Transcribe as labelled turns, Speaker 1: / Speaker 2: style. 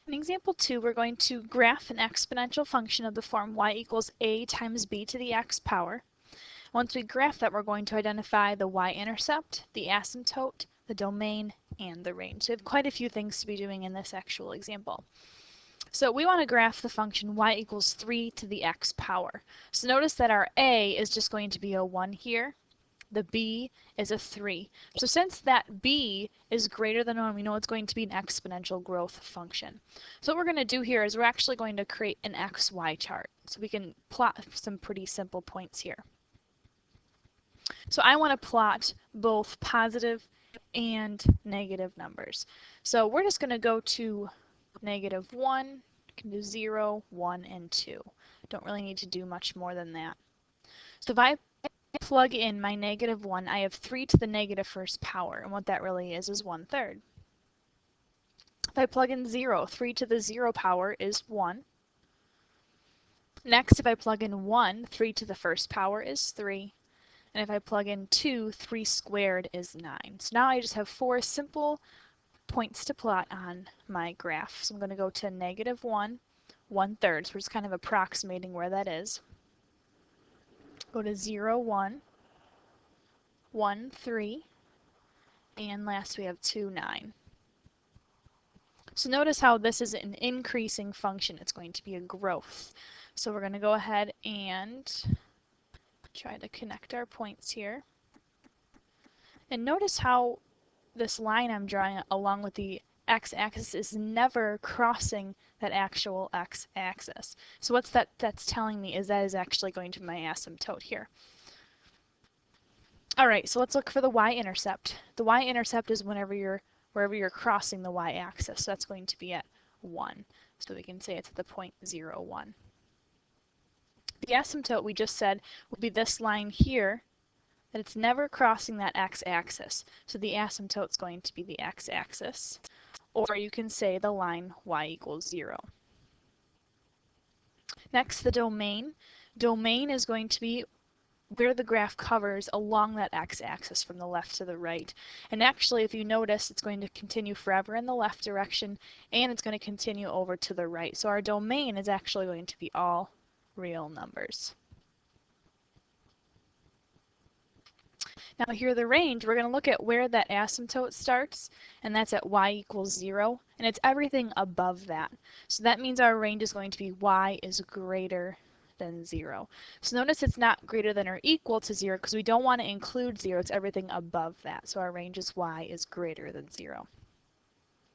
Speaker 1: In example 2, we're going to graph an exponential function of the form y equals a times b to the x power. Once we graph that, we're going to identify the y-intercept, the asymptote, the domain, and the range. So we have quite a few things to be doing in this actual example. So we want to graph the function y equals 3 to the x power. So notice that our a is just going to be a 1 here. The b is a 3. So since that b is greater than 1, we know it's going to be an exponential growth function. So what we're going to do here is we're actually going to create an xy chart. So we can plot some pretty simple points here. So I want to plot both positive and negative numbers. So we're just going to go to -1, can do 0, 1, and 2. Don't really need to do much more than that. So if I plug in my -1, I have 3 to the negative first power, and what that really is 1/3. If I plug in 0, 3 to the 0 power is 1. Next, if I plug in 1, 3 to the first power is 3. And if I plug in 2, 3 squared is 9. So now I just have 4 simple points to plot on my graph. So I'm going to go to -1, 1/3. So we're just kind of approximating where that is. Go to 0, 1, 1, 3, and last we have 2, 9. So notice how this is an increasing function. It's going to be a growth. So we're going to go ahead and try to connect our points here. And notice how this line I'm drawing along with the x-axis is never crossing that actual x-axis. So what's that's telling me is that is actually going to be my asymptote here. Alright, so let's look for the y-intercept. The y-intercept is wherever you're crossing the y-axis. So that's going to be at 1. So we can say it's at the point 0, 1. The asymptote we just said would be this line here, that it's never crossing that x-axis. So the asymptote is going to be the x-axis. Or you can say the line y equals 0. Next, the domain. Domain is going to be where the graph covers along that x-axis from the left to the right. And actually, if you notice, it's going to continue forever in the left direction, and it's going to continue over to the right. So our domain is actually going to be all real numbers. Now here the range, we're going to look at where that asymptote starts, and that's at y equals 0, and it's everything above that. So that means our range is going to be y is greater than 0. So notice it's not greater than or equal to 0 because we don't want to include 0. It's everything above that. So our range is y is greater than 0.